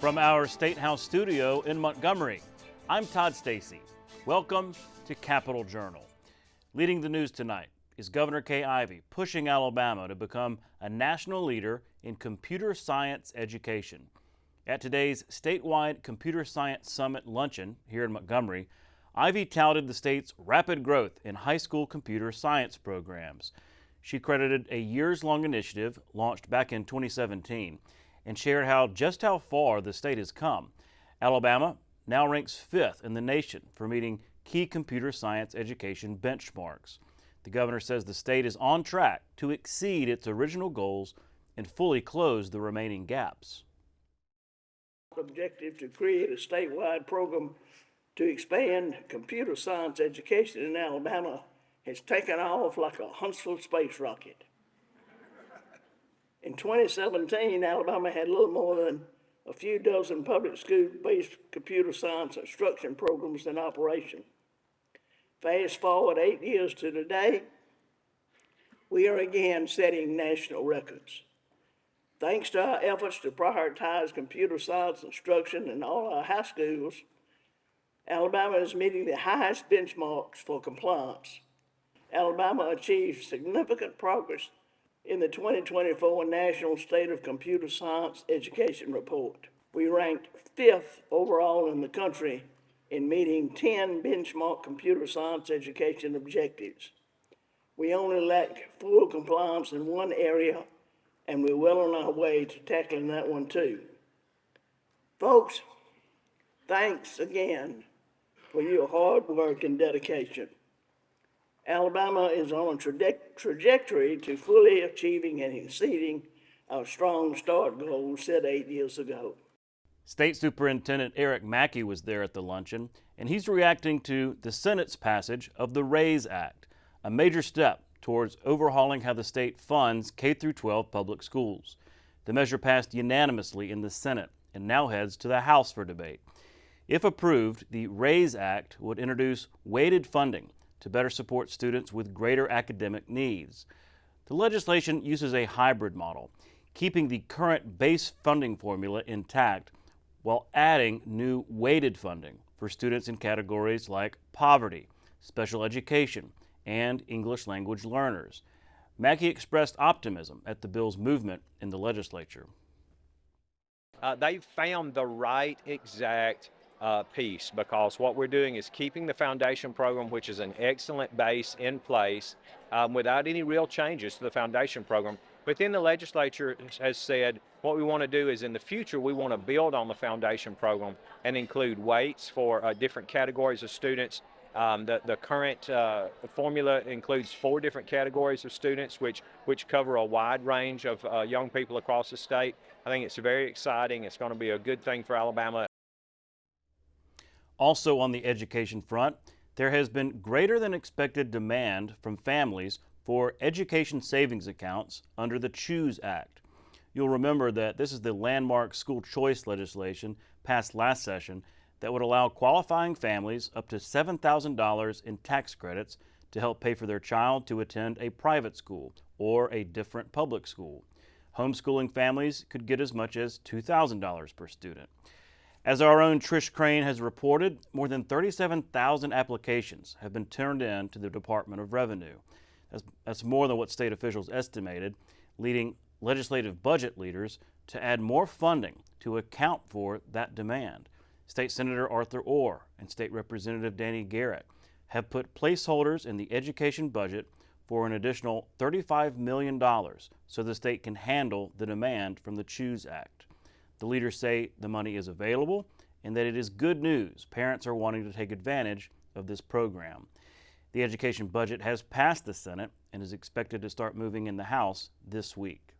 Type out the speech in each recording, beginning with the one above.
From our State House studio in Montgomery, I'm Todd Stacy. Welcome to Capitol Journal. Leading the news tonight is Governor Kay Ivey pushing Alabama to become a national leader in computer science education. At today's statewide Computer Science Summit luncheon here in Montgomery, Ivey touted the state's rapid growth in high school computer science programs. She credited a years-long initiative launched back in 2017 and shared just how far the state has come. Alabama now ranks 5th in the nation for meeting key computer science education benchmarks. The governor says the state is on track to exceed its original goals and fully close the remaining gaps. Objective to create a statewide program to expand computer science education in Alabama has taken off like a Huntsville space rocket. In 2017, Alabama had a little more than a few dozen public school-based computer science instruction programs in operation. Fast forward 8 years to today, we are again setting national records. Thanks to our efforts to prioritize computer science instruction in all our high schools, Alabama is meeting the highest benchmarks for compliance. Alabama achieved significant progress in the 2024 National State of Computer Science Education Report. We ranked 5th overall in the country in meeting 10 benchmark computer science education objectives. We only lack full compliance in one area, and we're well on our way to tackling that one too. Folks, thanks again for your hard work and dedication. Alabama is on a trajectory to fully achieving and exceeding our strong start goal set 8 years ago. State Superintendent Eric Mackey was there at the luncheon, and he's reacting to the Senate's passage of the RAISE Act, a major step towards overhauling how the state funds K-12 public schools. The measure passed unanimously in the Senate and now heads to the House for debate. If approved, the RAISE Act would introduce weighted funding to better support students with greater academic needs. The legislation uses a hybrid model, keeping the current base funding formula intact while adding new weighted funding for students in categories like poverty, special education, and English language learners. Mackey expressed optimism at the bill's movement in the legislature. They've found the right exact piece, because what we're doing is keeping the foundation program, which is an excellent base, in place without any real changes to the foundation program. But then the legislature has said what we want to do is in the future we want to build on the foundation program and include weights for different categories of students. The current formula includes 4 different categories of students, which cover a wide range of young people across the state. I think it's very exciting. It's going to be a good thing for Alabama. Also on the education front, there has been greater than expected demand from families for education savings accounts under the CHOOSE Act. You'll remember that this is the landmark school choice legislation passed last session that would allow qualifying families up to $7,000 in tax credits to help pay for their child to attend a private school or a different public school. Homeschooling families could get as much as $2,000 per student. As our own Trish Crane has reported, more than 37,000 applications have been turned in to the Department of Revenue. That's more than what state officials estimated, leading legislative budget leaders to add more funding to account for that demand. State Senator Arthur Orr and State Representative Danny Garrett have put placeholders in the education budget for an additional $35 million so the state can handle the demand from the CHOOSE Act. The leaders say the money is available and that it is good news parents are wanting to take advantage of this program. The education budget has passed the Senate and is expected to start moving in the House this week.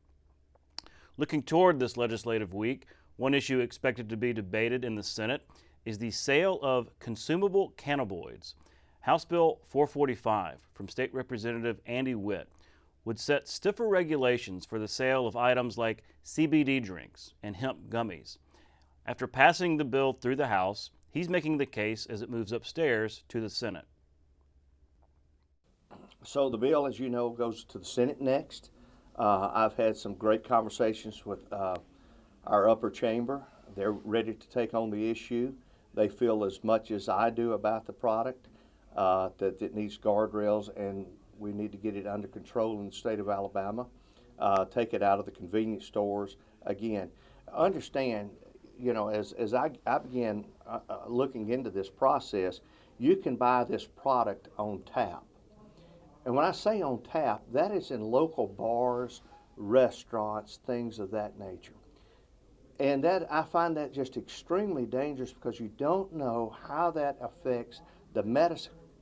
Looking toward this legislative week, one issue expected to be debated in the Senate is the sale of consumable cannabinoids. House Bill 445 from State Representative Andy Witt would set stiffer regulations for the sale of items like CBD drinks and hemp gummies. After passing the bill through the House, he's making the case as it moves upstairs to the Senate. So the bill, as you know, goes to the Senate next. I've had some great conversations with our upper chamber They're ready to take on the issue. They feel as much as I do about the product, that it needs guardrails, and we need to get it under control in the state of Alabama. Take it out of the convenience stores. Again, understand, you know, as I began looking into this process, you can buy this product on tap. And when I say on tap, that is in local bars, restaurants, things of that nature. And that, I find that just extremely dangerous, because you don't know how that affects the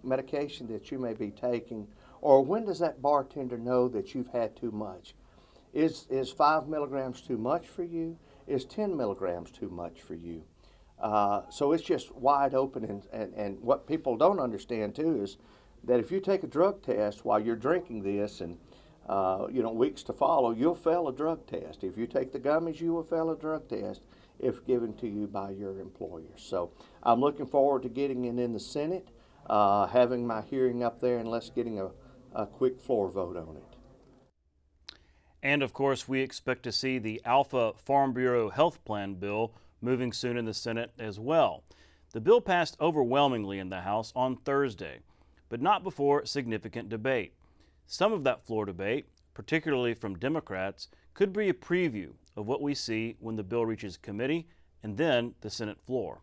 medication that you may be taking, or when does that bartender know that you've had too much. Is 5 milligrams too much for you? Is 10 milligrams too much for you? So it's just wide open, and what people don't understand too is that if you take a drug test while you're drinking this, and you know, weeks to follow, you'll fail a drug test. If you take the gummies, you will fail a drug test if given to you by your employer. So I'm looking forward to getting it in the Senate, having my hearing up there, and let's getting a quick floor vote on it. And of course, we expect to see the Alpha Farm Bureau Health Plan bill moving soon in the Senate as well. The bill passed overwhelmingly in the House on Thursday, but not before significant debate. Some of that floor debate, particularly from Democrats, could be a preview of what we see when the bill reaches committee and then the Senate floor.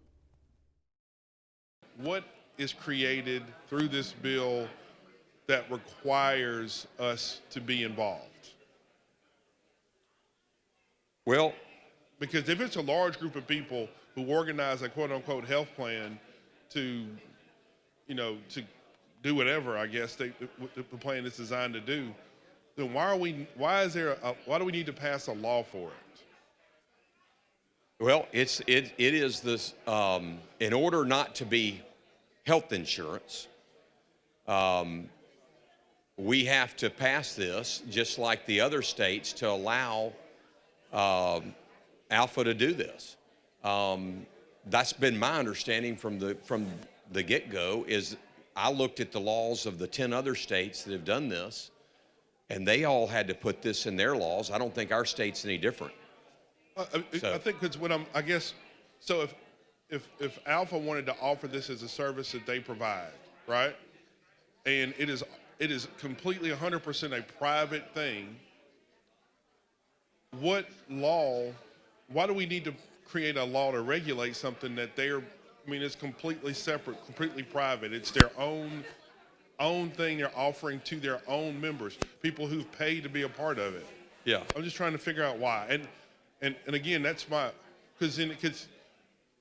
What is created through this bill that requires us to be involved? Well, because if it's a large group of people who organize a quote-unquote health plan to, you know, to do whatever, I guess the plan is designed to do, then why do we need to pass a law for it? well, it is this. In order not to be health insurance, we have to pass this just like the other states to allow Alpha to do this. That's been my understanding from the get-go. Is I looked at the laws of the 10 other states that have done this, and they all had to put this in their laws. I don't think our state's any different. I think because so if Alpha wanted to offer this as a service that they provide, right, and it is completely 100% a private thing, why do we need to create a law to regulate something that it's completely separate, completely private. It's their own thing they're offering to their own members, people who've paid to be a part of it. Yeah. I'm just trying to figure out why. And again, that's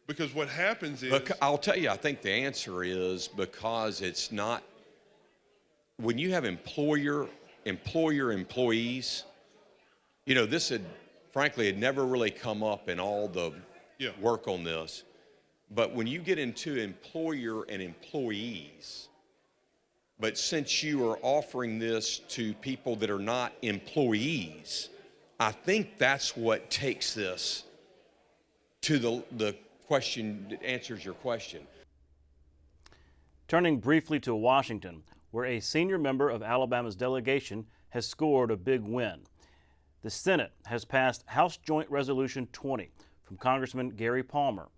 because what happens is, I'll tell you, I think the answer is because it's not, when you have employees, you know, this had never really come up in all the work on this. But when you get into employer and employees, but since you are offering this to people that are not employees, I think that's what takes this to the question that answers your question. Turning briefly to Washington, where a senior member of Alabama's delegation has scored a big win. The Senate has passed House Joint Resolution 20 from Congressman Gary Palmer.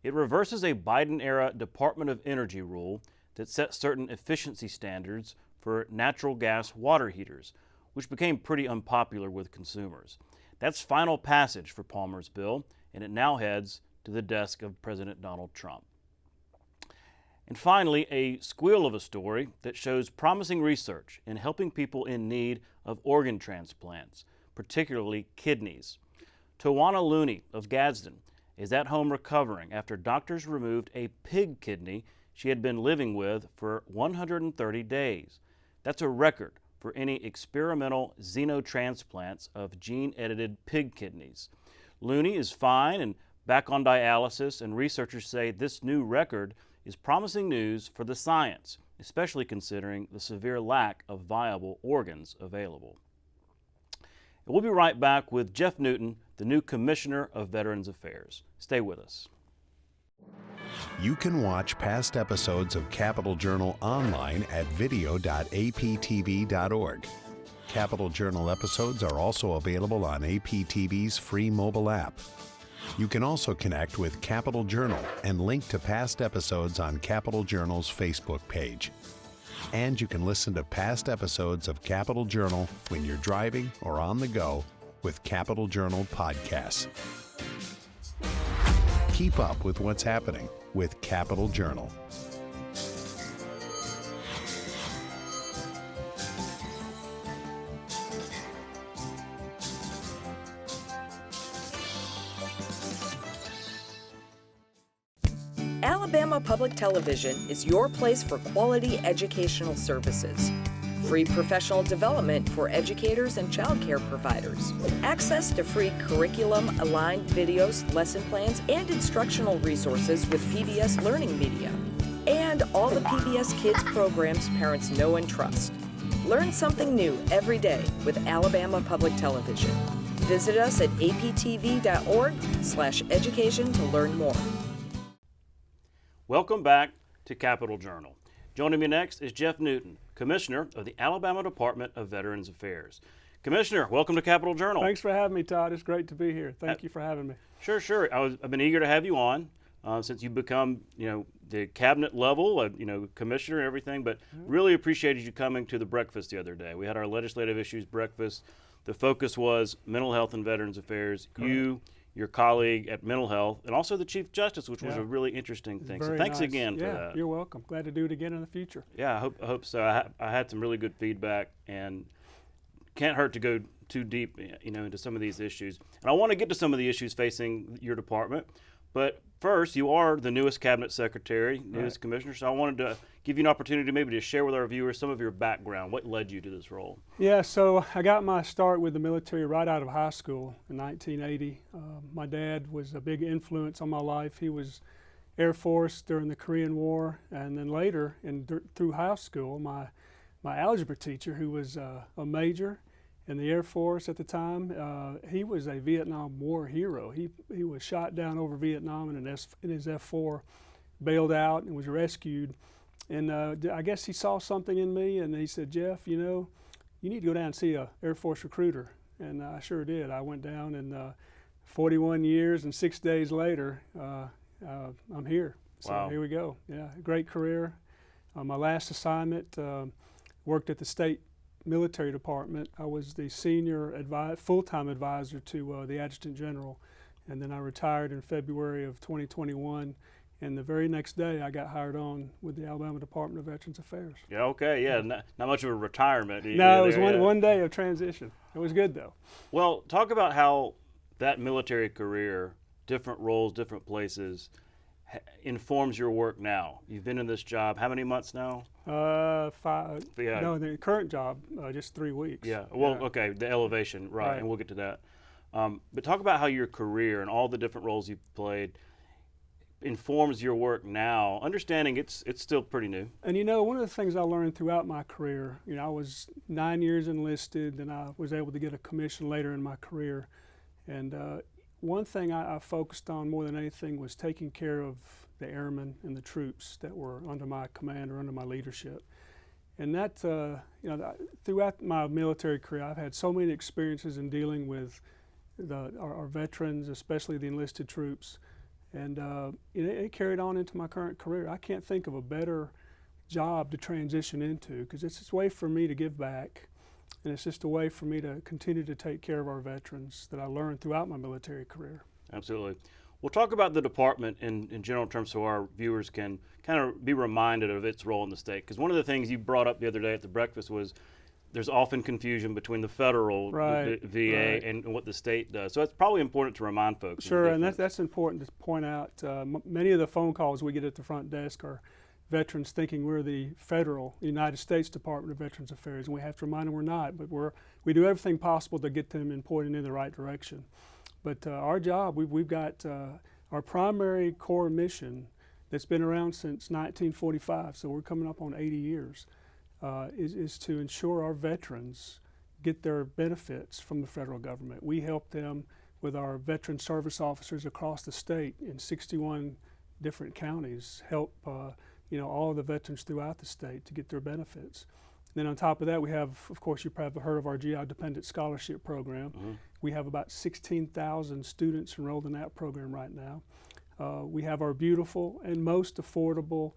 It reverses a Biden-era Department of Energy rule that set certain efficiency standards for natural gas water heaters, which became pretty unpopular with consumers. That's final passage for Palmer's bill, and it now heads to the desk of President Donald Trump. And finally, a squeal of a story that shows promising research in helping people in need of organ transplants, particularly kidneys. Tawana Looney of Gadsden is at home recovering after doctors removed a pig kidney she had been living with for 130 days. That's a record for any experimental xenotransplants of gene-edited pig kidneys. Looney is fine and back on dialysis, and researchers say this new record is promising news for the science, especially considering the severe lack of viable organs available. And we'll be right back with Jeff Newton, the new Commissioner of Veterans Affairs. Stay with us. You can watch past episodes of Capital Journal online at video.aptv.org. Capital Journal episodes are also available on APTV's free mobile app. You can also connect with Capital Journal and link to past episodes on Capital Journal's Facebook page. And you can listen to past episodes of Capital Journal when you're driving or on the go with Capital Journal podcasts. Keep up with what's happening with Capital Journal. Alabama Public Television is your place for quality educational services. Free professional development for educators and child care providers. Access to free curriculum-aligned videos, lesson plans, and instructional resources with PBS Learning Media. And all the PBS Kids programs parents know and trust. Learn something new every day with Alabama Public Television. Visit us at aptv.org/education to learn more. Welcome back to Capital Journal. Joining me next is Jeff Newton, Commissioner of the Alabama Department of Veterans Affairs. Commissioner, welcome to Capital Journal. Thanks for having me, Todd. It's great to be here. Thank you for having me. Sure. I've been eager to have you on since you've become, the cabinet level, commissioner and everything, but really appreciated you coming to the breakfast the other day. We had our legislative issues breakfast. The focus was mental health and veterans affairs. Correct. You, your colleague at mental health, and also the Chief Justice, which was a really interesting thing. So thanks again for that. You're welcome. Glad to do it again in the future. Yeah, I hope so. I had some really good feedback, and can't hurt to go too deep, into some of these issues. And I want to get to some of the issues facing your department, but first, you are the newest cabinet secretary, newest commissioner, so I wanted to give you an opportunity maybe to share with our viewers some of your background. What led you to this role? Yeah, so I got my start with the military right out of high school in 1980. My dad was a big influence on my life. He was Air Force during the Korean War, and then later through high school, my algebra teacher, who was a major in the Air Force at the time, he was a Vietnam War hero. He was shot down over Vietnam in his F-4, bailed out and was rescued. And I guess he saw something in me, and he said, Jeff, you need to go down and see a Air Force recruiter. And I sure did. I went down, and 41 years and 6 days later, I'm here. So wow. Here we go. Yeah, great career. My last assignment, worked at the state military department. I was the senior full-time advisor to the Adjutant General, and then I retired in February of 2021. And the very next day, I got hired on with the Alabama Department of Veterans Affairs. Yeah, okay, yeah, not much of a retirement. No, it was one day of transition. It was good, though. Well, talk about how that military career, different roles, different places, informs your work now. You've been in this job how many months now? 5. Yeah. No, the current job, just 3 weeks. Yeah, well, okay, the elevation, right, and we'll get to that. But talk about how your career and all the different roles you've played informs your work now, understanding it's still pretty new. And one of the things I learned throughout my career, I was 9 years enlisted, and I was able to get a commission later in my career. And one thing I focused on more than anything was taking care of the airmen and the troops that were under my command or under my leadership. And that, throughout my military career, I've had so many experiences in dealing with our veterans, especially the enlisted troops. And it carried on into my current career. I can't think of a better job to transition into, because it's just a way for me to give back, and it's just a way for me to continue to take care of our veterans that I learned throughout my military career. Absolutely. We'll talk about the department in general terms so our viewers can kind of be reminded of its role in the state. Because one of the things you brought up the other day at the breakfast was there's often confusion between the federal VA and what the state does. So it's probably important to remind folks. Sure, and that's important to point out. Many of the phone calls we get at the front desk are veterans thinking we're the federal United States Department of Veterans Affairs, and we have to remind them we're not, but we do everything possible to get them pointed in the right direction. But our job, we've got our primary core mission that's been around since 1945, so we're coming up on 80 years. Is to ensure our veterans get their benefits from the federal government. We help them with our veteran service officers across the state in 61 different counties, help all of the veterans throughout the state to get their benefits. Then on top of that, we have, of course, you've probably heard of our GI Dependent Scholarship Program. We have about 16,000 students enrolled in that program right now. We have our beautiful and most affordable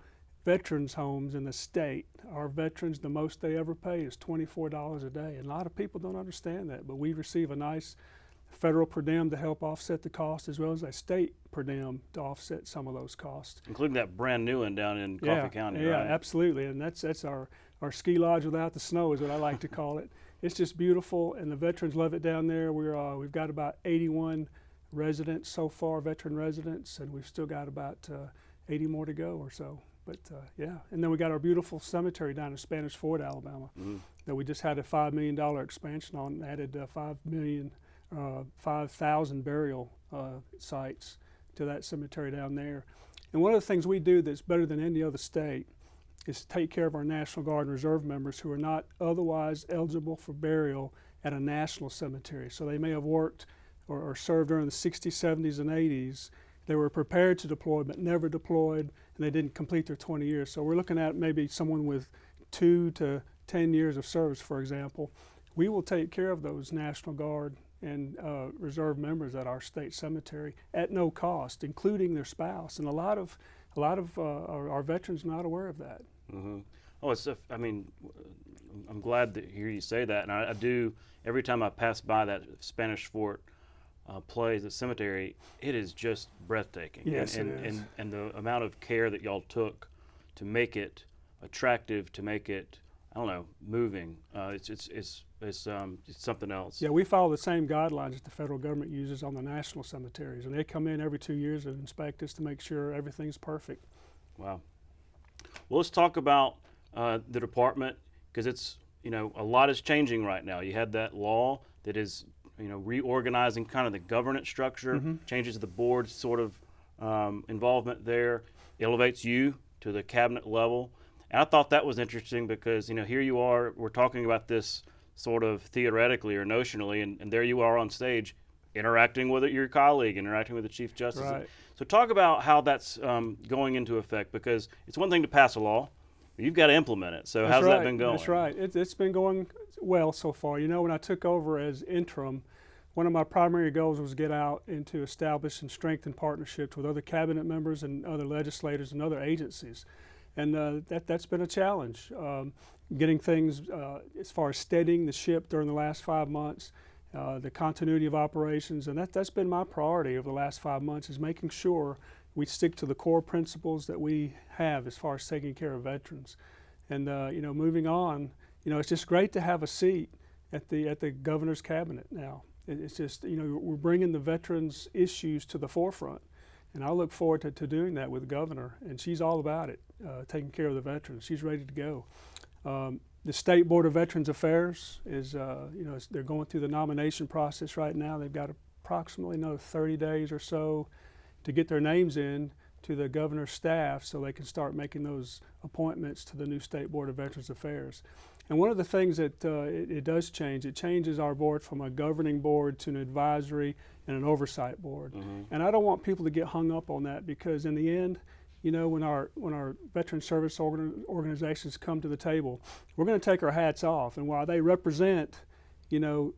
veterans homes in the state. Our veterans, the most they ever pay is $24 a day. And a lot of people don't understand that, but we receive a nice federal per diem to help offset the cost, as well as a state per diem to offset some of those costs. Including that brand new one down in Coffee County, yeah, right? absolutely. And that's our ski lodge without the snow is what I like to call it. It's just beautiful, and the veterans love it down there. We've got about 81 residents so far, veteran residents, and we've still got about 80 more to go or so. But yeah, and then we got our beautiful cemetery down in Spanish Fort, Alabama, that we just had a $5 million expansion on, added 5,000 burial sites to that cemetery down there. And one of the things we do that's better than any other state is to take care of our National Guard and Reserve members who are not otherwise eligible for burial at a national cemetery. So they may have worked or served during the 60s, 70s, and 80s. They were prepared to deploy but never deployed, and they didn't complete their 20 years. So we're looking at maybe someone with 2 to 10 years of service, for example. We will take care of those National Guard and Reserve members at our state cemetery at no cost, including their spouse. And a lot of our veterans are not aware of that. Oh, I mean, I'm glad to hear you say that, and I do. Every time I pass by that Spanish Fort place, the cemetery, it is just breathtaking. Yes, and, it is. And the amount of care that y'all took to make it attractive, to make it, I don't know, moving. It's something else. Yeah, we follow the same guidelines that the federal government uses on the national cemeteries, and they come in every 2 years and inspect us to make sure everything's perfect. Wow. Well, let's talk about the department, because it's, a lot is changing right now. You had that law that is, reorganizing kind of the governance structure, changes the board's sort of involvement there, elevates you to the cabinet level. And I thought that was interesting because, here you are, we're talking about this sort of theoretically or notionally, and there you are on stage interacting with your colleague, interacting with the Chief Justice. Right. So talk about how that's going into effect, because it's one thing to pass a law, but you've got to implement it. So how's that been going? That's right. It's been going well so far. When I took over as interim, one of my primary goals was to get out and to establish and strengthen partnerships with other cabinet members and other legislators and other agencies. And that's been a challenge. Getting things as far as steadying the ship during the last 5 months, the continuity of operations, and that's been my priority over the last 5 months, is making sure we stick to the core principles that we have as far as taking care of veterans. And moving on, it's just great to have a seat at the governor's cabinet now. It's just, we're bringing the veterans' issues to the forefront. And I look forward to doing that with the governor, and she's all about it, taking care of the veterans. She's ready to go. The State Board of Veterans Affairs is, they're going through the nomination process right now. They've got approximately another 30 days or so to get their names in to the governor's staff so they can start making those appointments to the new State Board of Veterans Affairs. And one of the things that it does change, it changes our board from a governing board to an advisory and an oversight board. And I don't want people to get hung up on that, because in the end, when our veteran service organizations come to the table, we're going to take our hats off. And while they represent,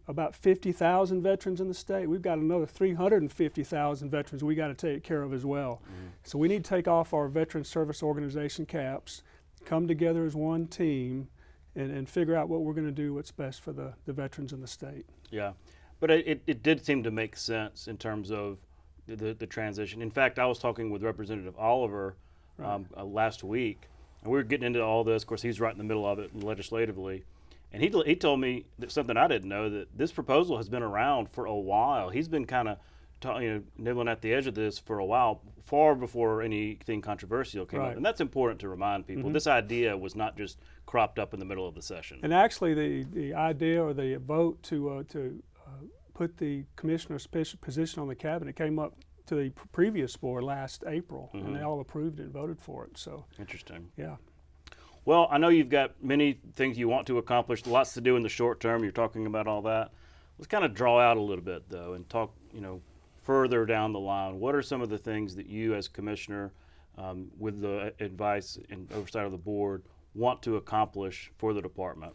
about 50,000 veterans in the state, we've got another 350,000 veterans we got to take care of as well. So we need to take off our veteran service organization caps, come together as one team, and figure out what we're going to do, what's best for the veterans in the state. Yeah, but it did seem to make sense in terms of the transition. In fact, I was talking with Representative Oliver last week, and we were getting into all this. Of course, he's right in the middle of it legislatively. And he told me that something I didn't know, that this proposal has been around for a while. He's been kind of nibbling at the edge of this for a while, far before anything controversial came up. And that's important to remind people. This idea was not just cropped up in the middle of the session. And actually, the idea or the vote to put the commissioner's position on the cabinet came up to the previous board last April, and they all approved it and voted for it. So interesting. Yeah. Well, I know you've got many things you want to accomplish, lots to do in the short term. You're talking about all that. Let's kind of draw out a little bit, though, and talk, further down the line. What are some of the things that you, as commissioner, with the advice and oversight of the board, want to accomplish for the department?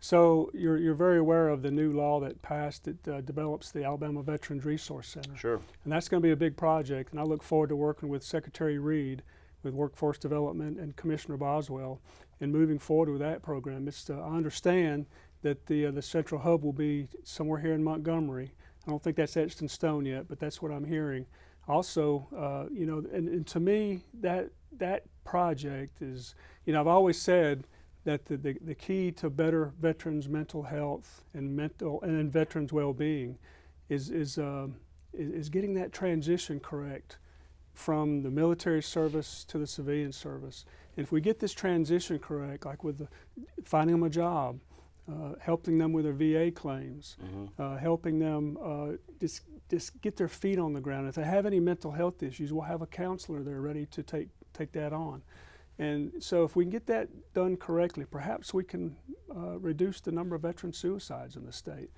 So you're very aware of the new law that passed that develops the Alabama Veterans Resource Center. Sure. And that's going to be a big project, and I look forward to working with Secretary Reed with Workforce Development and Commissioner Boswell in moving forward with that program. I understand that the central hub will be somewhere here in Montgomery. I don't think that's etched in stone yet, but that's what I'm hearing. Also, you know, and to me, that project is, you know, I've always said that the key to better veterans' mental health and veterans' well-being is getting that transition correct from the military service to the civilian service. And if we get this transition correct, like with finding them a job, helping them with their VA claims, helping them just get their feet on the ground. If they have any mental health issues, we'll have a counselor there ready to take that on. And so if we can get that done correctly, perhaps we can reduce the number of veteran suicides in the state.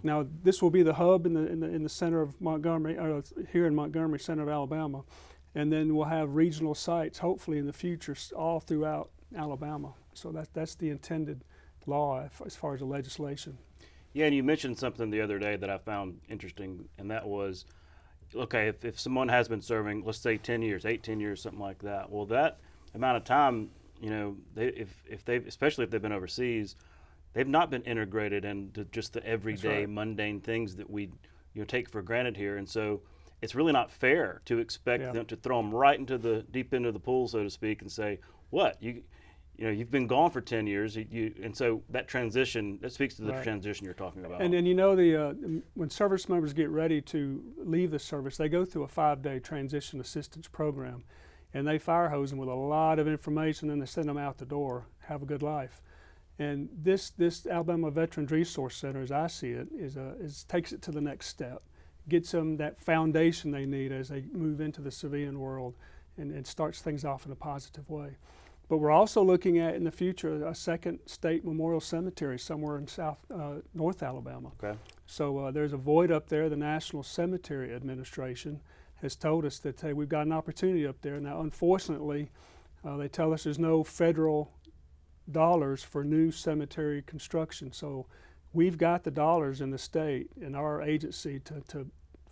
Now, this will be the hub in the center of Montgomery, here in Montgomery, center of Alabama, and then we'll have regional sites, hopefully in the future, all throughout Alabama. So that's the intended law as far as the legislation. Yeah, and you mentioned something the other day that I found interesting, and that was, okay, if someone has been serving, let's say 10 years, 18 years, something like that, well, that amount of time, you know, especially if they've been overseas, they've not been integrated into just the everyday mundane things that we take for granted here. And so it's really not fair to expect them to throw them right into the deep end of the pool, so to speak, and say, what, you've been gone for 10 years, and so that transition, that speaks to the transition you're talking about. And you know, when service members get ready to leave the service, they go through a 5-day transition assistance program, and they fire hose them with a lot of information, and they send them out the door. Have a good life. And this Alabama Veterans Resource Center, as I see it, takes it to the next step, gets them that foundation they need as they move into the civilian world, and starts things off in a positive way. But we're also looking at, in the future, a second state memorial cemetery somewhere in North Alabama. Okay. So there's a void up there. The National Cemetery Administration has told us that, hey, we've got an opportunity up there. Now, unfortunately, they tell us there's no federal dollars for new cemetery construction. So we've got the dollars in the state, in our agency,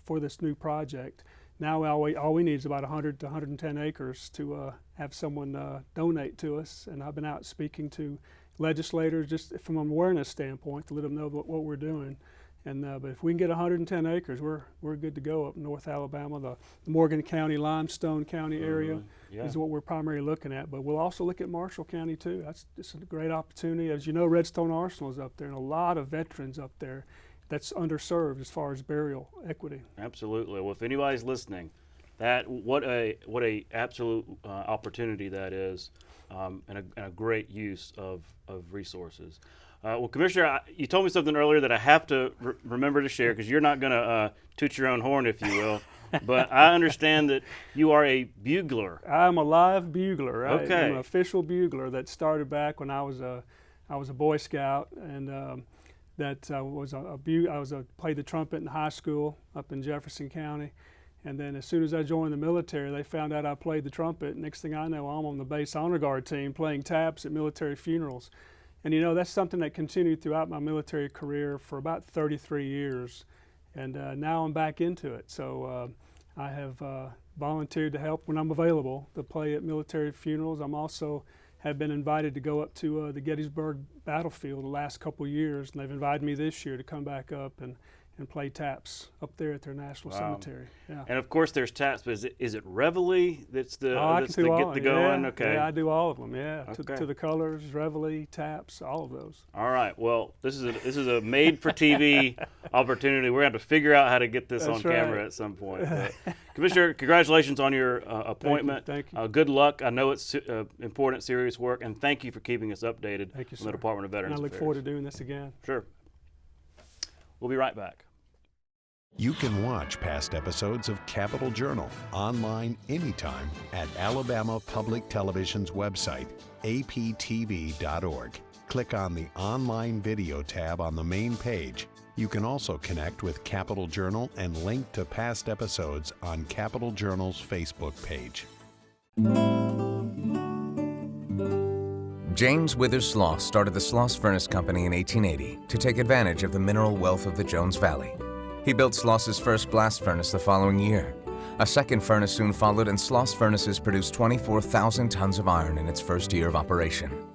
for this new project. Now all we need is about 100 to 110 acres to have someone donate to us. And I've been out speaking to legislators just from an awareness standpoint to let them know what we're doing. And but if we can get 110 acres, we're good to go up in North Alabama. The Morgan County, Limestone County area is what we're primarily looking at. But we'll also look at Marshall County too. That's just a great opportunity. As you know, Redstone Arsenal is up there, and a lot of veterans up there that's underserved as far as burial equity. Absolutely. Well, if anybody's listening, what a absolute opportunity that is, and a great use of resources. Well, Commissioner, you told me something earlier that I have to remember to share, because you're not going to toot your own horn, if you will. But I understand that you are a bugler. I'm a live bugler. Okay. I'm an official bugler that started back when I was a Boy Scout, and played the trumpet in high school up in Jefferson County. And then as soon as I joined the military, they found out I played the trumpet. Next thing I know, I'm on the base honor guard team playing taps at military funerals. And you know, that's something that continued throughout my military career for about 33 years. And now I'm back into it. So I have volunteered to help when I'm available to play at military funerals. I'm also have been invited to go up to the Gettysburg battlefield the last couple of years, and they've invited me this year to come back up and play taps up there at their national cemetery. Yeah. And of course there's taps, but is it reveille that's the get the going? Yeah, okay. Yeah, I do all of them. Yeah, okay. to the colors, reveille, taps, all of those. All right. Well, this is a made for TV opportunity. We're going to have to figure out how to get this on camera at some point. But, Commissioner, congratulations on your appointment. Thank you. Good luck. I know it's important, serious work, and thank you for keeping us updated on the Department of Veterans Affairs. And I look forward to doing this again. Sure. We'll be right back. You can watch past episodes of Capitol Journal online anytime at Alabama Public Television's website, aptv.org. Click on the Online Video tab on the main page. You can also connect with Capitol Journal and link to past episodes on Capitol Journal's Facebook page. James Withers Sloss started the Sloss Furnace Company in 1880 to take advantage of the mineral wealth of the Jones Valley. He built Sloss's first blast furnace the following year. A second furnace soon followed, and Sloss Furnaces produced 24,000 tons of iron in its first year of operation.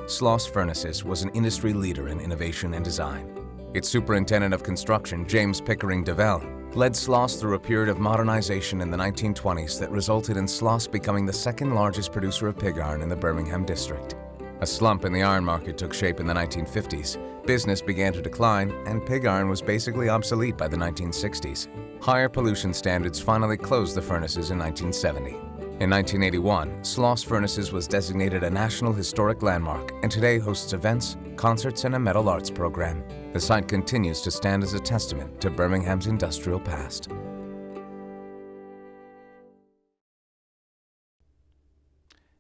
Sloss Furnaces was an industry leader in innovation and design. Its superintendent of construction, James Pickering DeVell, led Sloss through a period of modernization in the 1920s that resulted in Sloss becoming the second largest producer of pig iron in the Birmingham district. A slump in the iron market took shape in the 1950s. Business began to decline, and pig iron was basically obsolete by the 1960s. Higher pollution standards finally closed the furnaces in 1970. In 1981, Sloss Furnaces was designated a National Historic Landmark and today hosts events, concerts, and a metal arts program. The site continues to stand as a testament to Birmingham's industrial past.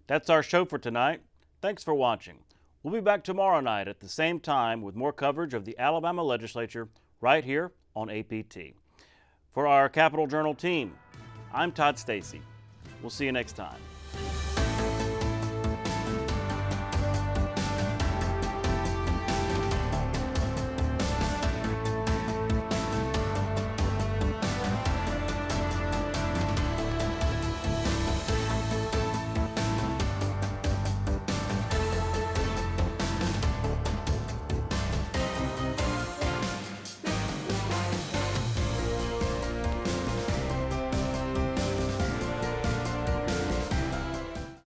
That's our show for tonight. Thanks for watching. We'll be back tomorrow night at the same time with more coverage of the Alabama Legislature right here on APT. For our Capitol Journal team, I'm Todd Stacy. We'll see you next time.